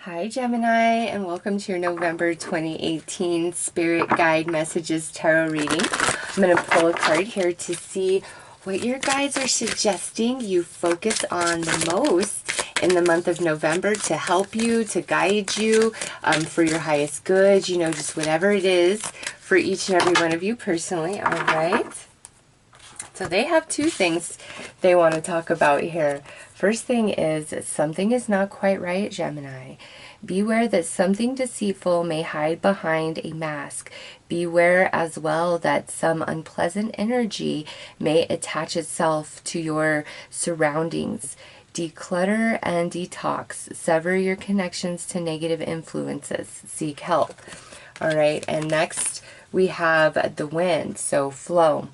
Hi Gemini, and welcome to your November 2018 Spirit Guide Messages Tarot reading. I'm going to pull a card here to see what your guides are suggesting you focus on the most in the month of November to help you, to guide you, for your highest good, you know, just whatever it is for each and every one of you personally. All right. So they have two things they want to talk about here. First thing is something is not quite right, Gemini. Beware that something deceitful may hide behind a mask. Beware as well that some unpleasant energy may attach itself to your surroundings. Declutter and detox. Sever your connections to negative influences. Seek help. All right, and next we have the wind, so flow.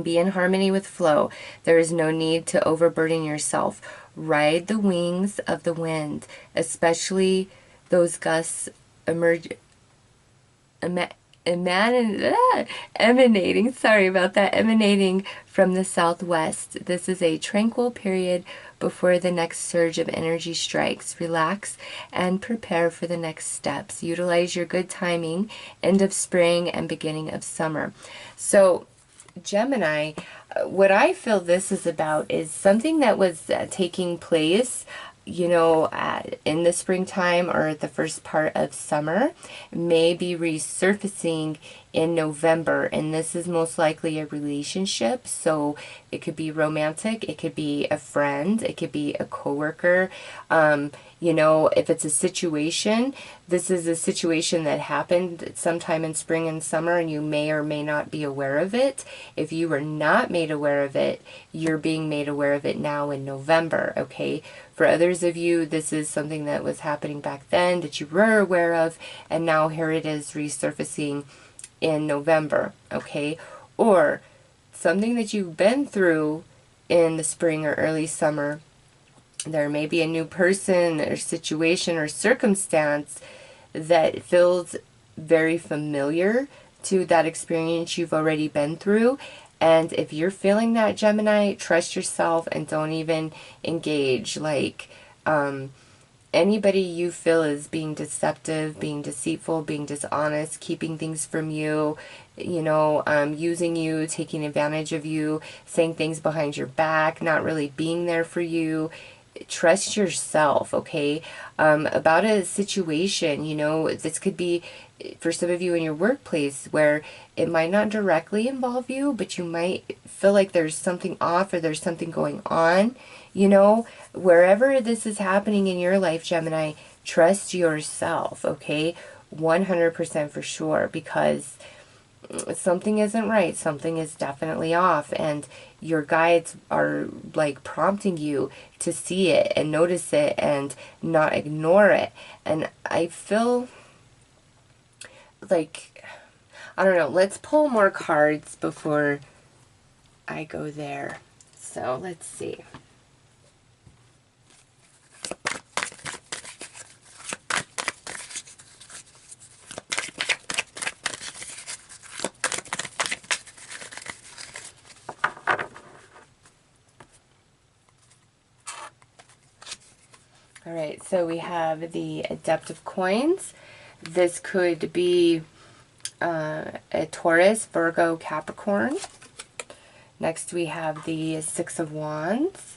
Be in harmony with flow. There is no need to overburden yourself. Ride the wings of the wind, especially those gusts emanating, emanating from the southwest. This is a tranquil period before the next surge of energy strikes. Relax and prepare for the next steps. Utilize your good timing, end of spring and beginning of summer. So Gemini, what I feel this is about is something that was taking place, you know, in the springtime or the first part of summer may be resurfacing in November, and this is most likely a relationship. So it could be romantic, it could be a friend, it could be a coworker. You know, if it's a situation, this is a situation that happened sometime in spring and summer, and you may or may not be aware of it. If you were not made aware of it, you're being made aware of it now in November, okay? For others of you, this is something that was happening back then that you were aware of, and now here it is resurfacing in November, okay? Or something that you've been through in the spring or early summer. There may be a new person or situation or circumstance that feels very familiar to that experience you've already been through. And if you're feeling that, Gemini, trust yourself and don't even engage. Like, anybody you feel is being deceptive, being deceitful, being dishonest, keeping things from you, you know, using you, taking advantage of you, saying things behind your back, not really being there for you. Trust yourself, okay? About a situation, you know, this could be for some of you in your workplace where it might not directly involve you, but you might feel like there's something off or there's something going on, you know? Wherever this is happening in your life, Gemini, trust yourself, okay? 100% for sure, because something isn't right. Something is definitely off, and your guides are like prompting you to see it and notice it and not ignore it. And I feel like, I don't know, let's pull more cards before I go there. So let's see. All right, so we have the Adept of Coins. This could be a Taurus, Virgo, Capricorn. Next we have the Six of Wands.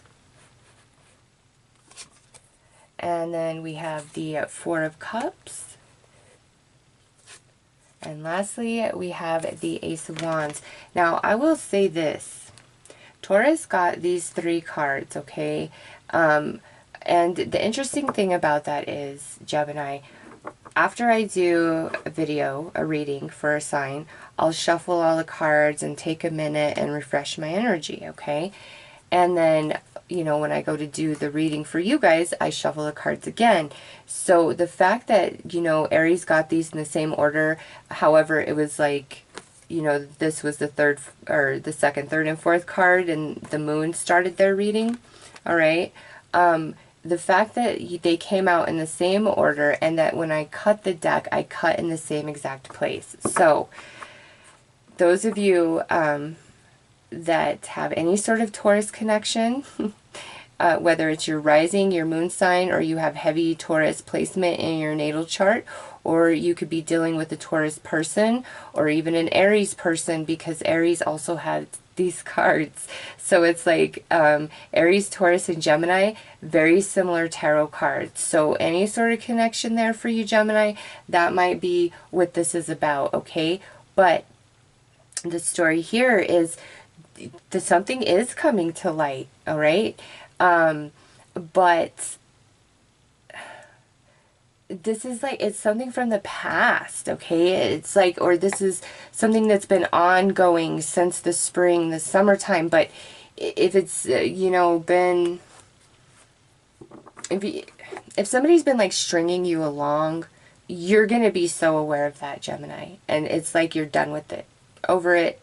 And then we have the Four of Cups. And lastly, we have the Ace of Wands. Now, I will say this. Taurus got these three cards, okay? And the interesting thing about that is, Gemini, after I do a video, a reading for a sign, I'll shuffle all the cards and take a minute and refresh my energy, okay? And then, you know, when I go to do the reading for you guys, I shuffle the cards again. So the fact that, you know, Aries got these in the same order, however, it was like, you know, this was the third, or the second, third, and fourth card, and the moon started their reading, all right? The fact that they came out in the same order, and that when I cut the deck, I cut in the same exact place. So those of you that have any sort of Taurus connection, whether it's your rising, your moon sign, or you have heavy Taurus placement in your natal chart, or you could be dealing with a Taurus person or even an Aries person, because Aries also has these cards. So it's like Aries, Taurus, and Gemini, very similar tarot cards. So any sort of connection there for you, Gemini, that might be what this is about, okay? But the story here is that something is coming to light, all right? But this is like, it's something from the past, okay? It's like, or this is something that's been ongoing since the spring, the summertime. But if it's, you know, been, if somebody's been like stringing you along, you're going to be so aware of that, Gemini. And it's like you're done with it, over it,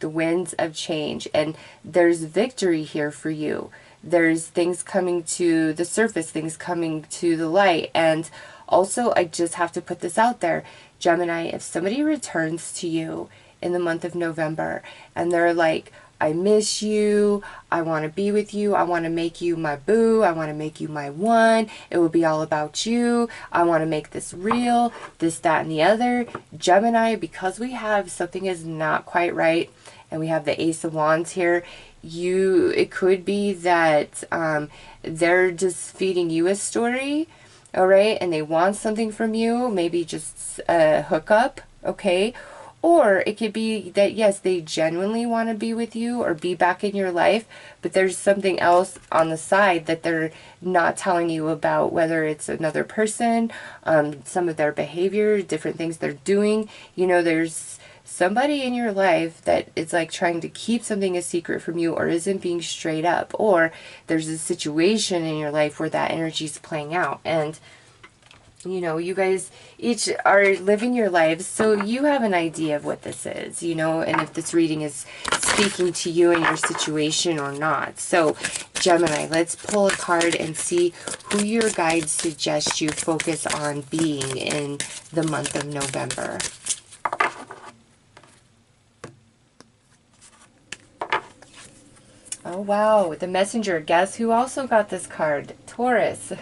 the winds of change. And there's victory here for you. There's things coming to the surface, things coming to the light. And also, I just have to put this out there, Gemini, if somebody returns to you in the month of November and they're like, I miss you, I want to be with you, I want to make you my boo, I want to make you my one, it will be all about you, I want to make this real, this, that, and the other. Gemini, because we have something is not quite right, and we have the Ace of Wands here, it could be that they're just feeding you a story, all right, and they want something from you, maybe just a hookup, okay? Or it could be that, yes, they genuinely want to be with you or be back in your life, but there's something else on the side that they're not telling you about, whether it's another person, some of their behavior, different things they're doing. You know, there's somebody in your life that is like trying to keep something a secret from you or isn't being straight up, or there's a situation in your life where that energy is playing out. And you know, you guys each are living your lives, so you have an idea of what this is, you know, and if this reading is speaking to you and your situation or not. So, Gemini, let's pull a card and see who your guides suggest you focus on being in the month of November. Oh, wow. The Messenger. Guess who also got this card? Taurus.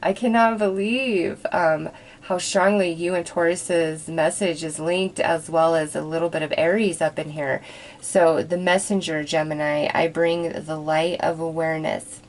I cannot believe how strongly you and Taurus's message is linked, as well as a little bit of Aries up in here. So the Messenger, Gemini, I bring the light of awareness.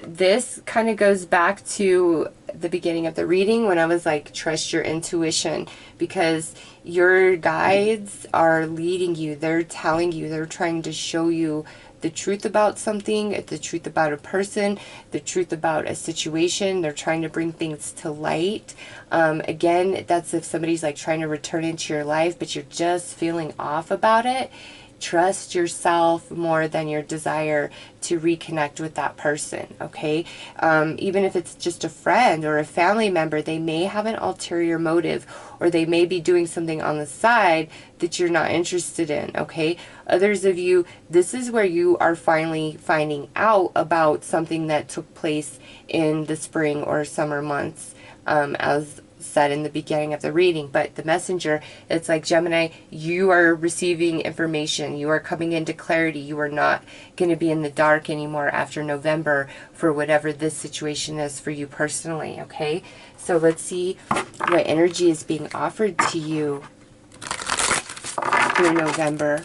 This kind of goes back to the beginning of the reading when I was like, trust your intuition, because your guides are leading you. They're telling you, they're trying to show you the truth about something, the truth about a person, the truth about a situation. They're trying to bring things to light. Again, that's if somebody's like trying to return into your life, but you're just feeling off about it. Trust yourself more than your desire to reconnect with that person, okay? Even if it's just a friend or a family member, they may have an ulterior motive, or they may be doing something on the side that you're not interested in, okay? Others of you, this is where you are finally finding out about something that took place in the spring or summer months, as said in the beginning of the reading. But the Messenger, it's like, Gemini, you are receiving information, you are coming into clarity, you are not going to be in the dark anymore after November for whatever this situation is for you personally, okay? So let's see what energy is being offered to you through November.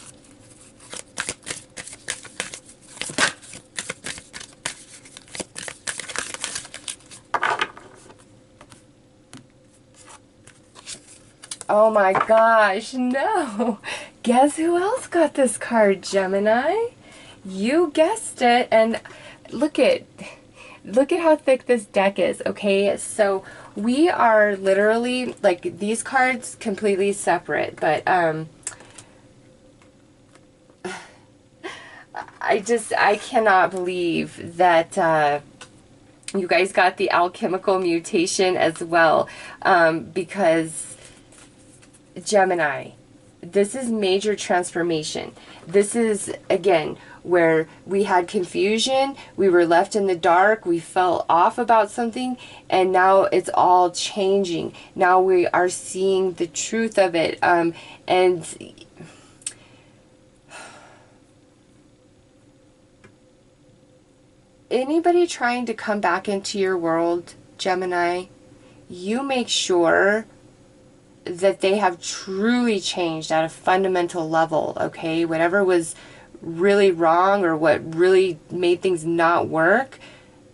Oh my gosh, no. Guess who else got this card, Gemini? You guessed it. And look at how thick this deck is, okay? So we are literally, like, these cards completely separate, but I cannot believe that you guys got the alchemical mutation as well, because Gemini, this is major transformation. This is, again, where we had confusion, we were left in the dark, we felt off about something, and now it's all changing. Now we are seeing the truth of it, and anybody trying to come back into your world, Gemini, you make sure that they have truly changed at a fundamental level, okay? Whatever was really wrong or what really made things not work,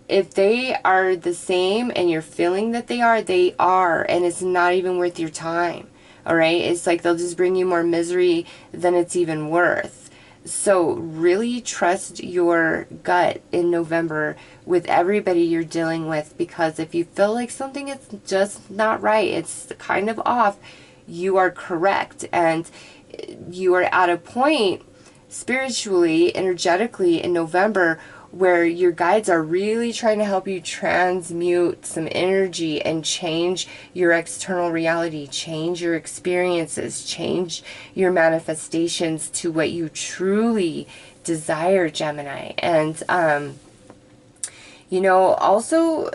if they are the same and you're feeling that they are, and it's not even worth your time, all right? It's like they'll just bring you more misery than it's even worth. So really trust your gut in November with everybody you're dealing with, because if you feel like something is just not right, it's kind of off, you are correct. And you are at a point spiritually, energetically in November where your guides are really trying to help you transmute some energy and change your external reality, change your experiences, change your manifestations to what you truly desire, Gemini. And, you know, also,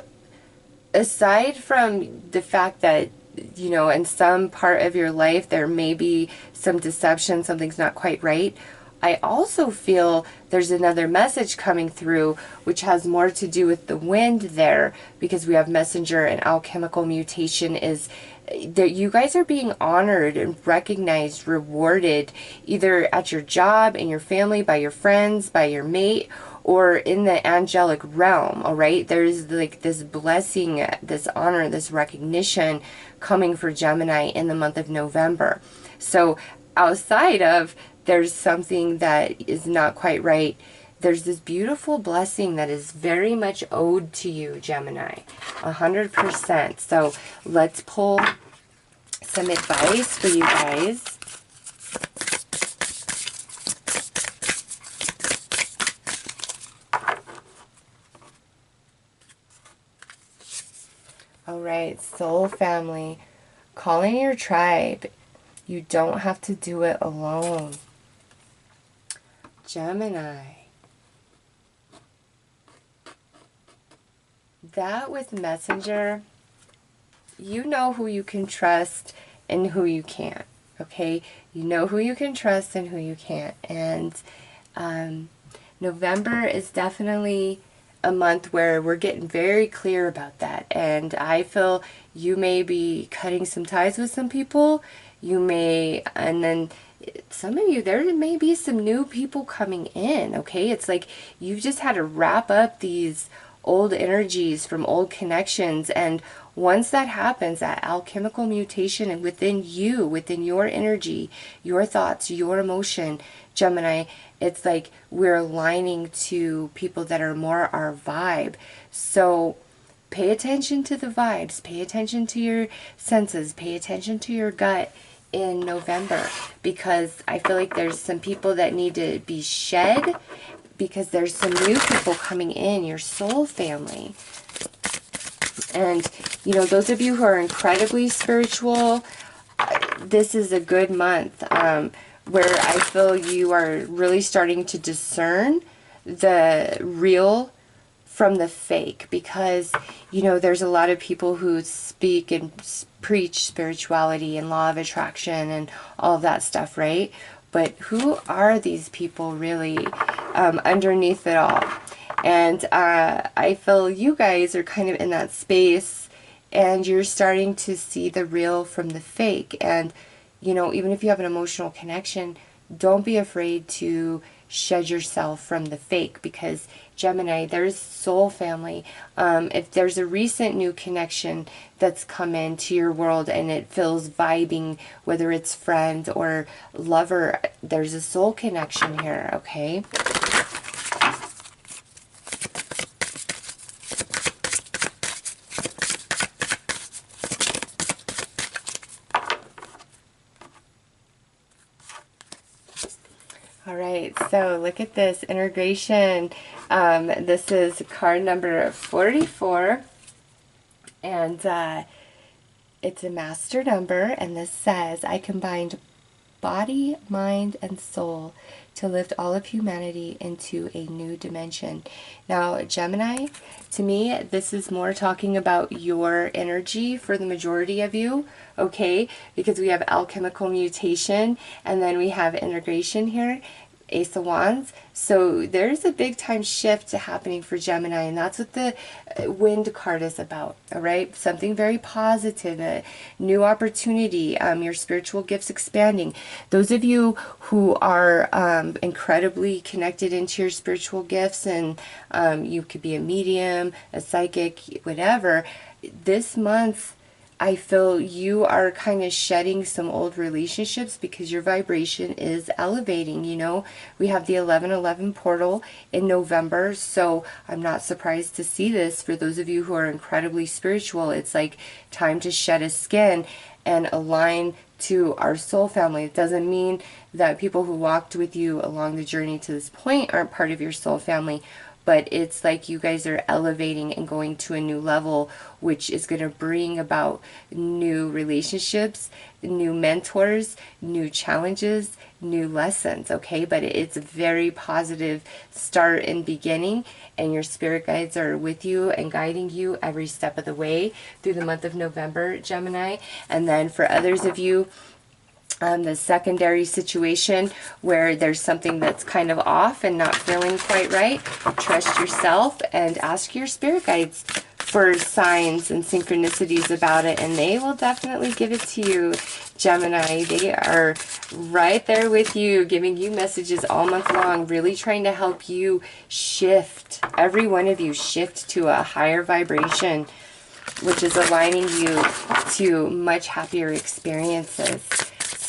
aside from the fact that, you know, in some part of your life there may be some deception, something's not quite right, I also feel there's another message coming through which has more to do with the wind there, because we have messenger and alchemical mutation, is that you guys are being honored and recognized, rewarded, either at your job, in your family, by your friends, by your mate, or in the angelic realm, all right? There's like this blessing, this honor, this recognition coming for Gemini in the month of November. So outside of there's something that is not quite right, there's this beautiful blessing that is very much owed to you, Gemini, 100%. So let's pull some advice for you guys. All right, soul family, call in your tribe. You don't have to do it alone. Gemini. That with messenger, you know who you can trust and who you can't, okay? You know who you can trust and who you can't. And November is definitely a month where we're getting very clear about that. And I feel you may be cutting some ties with some people. You may, and then some of you, there may be some new people coming in, okay? It's like you've just had to wrap up these old energies from old connections, and once that happens, that alchemical mutation and within you, within your energy, your thoughts, your emotion, Gemini, it's like we're aligning to people that are more our vibe. So pay attention to the vibes, pay attention to your senses, pay attention to your gut in November, because I feel like there's some people that need to be shed, because there's some new people coming in, your soul family. And, you know, those of you who are incredibly spiritual, this is a good month where I feel you are really starting to discern the real from the fake, because, you know, there's a lot of people who speak and preach spirituality and law of attraction and all of that stuff, right? But who are these people really underneath it all? And I feel you guys are kind of in that space, and you're starting to see the real from the fake. And, you know, even if you have an emotional connection, don't be afraid to shed yourself from the fake, because Gemini, there's soul family. If there's a recent new connection that's come into your world and it feels vibing, whether it's friend or lover, there's a soul connection here, okay? All right, so look at this integration. This is card number 44, and it's a master number, and this says, I combined body, mind, and soul to lift all of humanity into a new dimension. Now, Gemini, to me, this is more talking about your energy for the majority of you, okay? Because we have alchemical mutation, and then we have integration here. Ace of Wands. So there's a big time shift happening for Gemini, and that's what the wind card is about. All right, something very positive, a new opportunity, your spiritual gifts expanding. Those of you who are incredibly connected into your spiritual gifts, and you could be a medium, a psychic, whatever, this month I feel you are kind of shedding some old relationships because your vibration is elevating. You know, we have the 1111 portal in November, so I'm not surprised to see this. For those of you who are incredibly spiritual, it's like time to shed a skin and align to our soul family. It doesn't mean that people who walked with you along the journey to this point aren't part of your soul family, but it's like you guys are elevating and going to a new level, which is going to bring about new relationships, new mentors, new challenges, new lessons, okay? But it's a very positive start and beginning, and your spirit guides are with you and guiding you every step of the way through the month of November, Gemini. And then for others of you, the secondary situation where there's something that's kind of off and not feeling quite right, trust yourself and ask your spirit guides for signs and synchronicities about it, and they will definitely give it to you, Gemini. They are right there with you, giving you messages all month long, really trying to help you shift, every one of you shift to a higher vibration, which is aligning you to much happier experiences.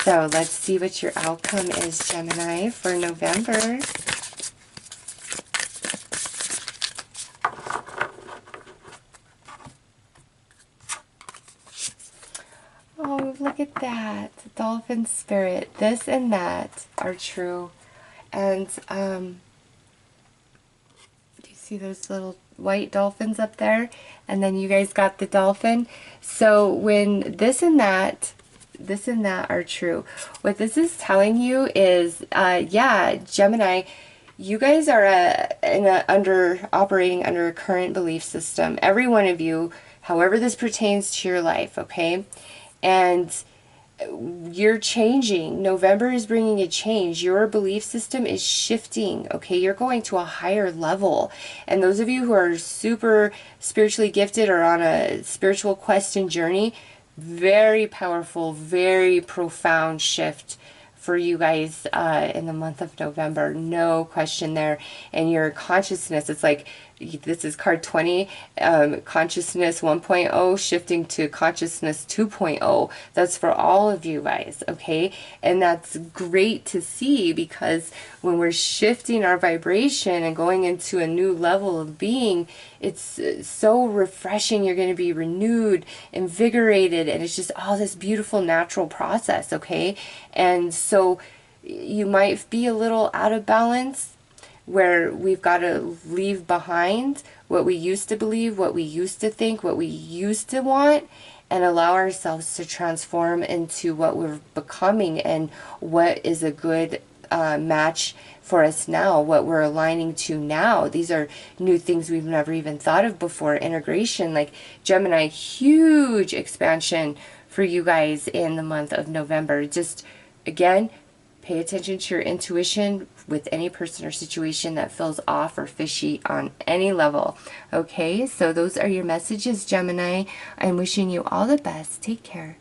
So let's see what your outcome is, Gemini, for November. Oh, look at that. Dolphin spirit. This and that are true. And do you see those little white dolphins up there? And then you guys got the dolphin. So when this and that are true, what this is telling you is, yeah, Gemini, you guys are operating under a current belief system. Every one of you, however this pertains to your life, okay? And you're changing. November is bringing a change. Your belief system is shifting, okay? You're going to a higher level. And those of you who are super spiritually gifted or on a spiritual quest and journey, very powerful, very profound shift for you guys in the month of November. No question there. And your consciousness, it's like, this is card 20, consciousness 1.0 shifting to consciousness 2.0. That's for all of you guys, okay? And that's great to see, because when we're shifting our vibration and going into a new level of being, it's so refreshing. You're going to be renewed, invigorated, and it's just all this beautiful natural process, okay? And so you might be a little out of balance, where we've got to leave behind what we used to believe, what we used to think, what we used to want, and allow ourselves to transform into what we're becoming and what is a good match for us now, what we're aligning to now. These are new things we've never even thought of before. Integration, like Gemini, huge expansion for you guys in the month of November. Just, again, pay attention to your intuition with any person or situation that feels off or fishy on any level. Okay, so those are your messages, Gemini. I'm wishing you all the best. Take care.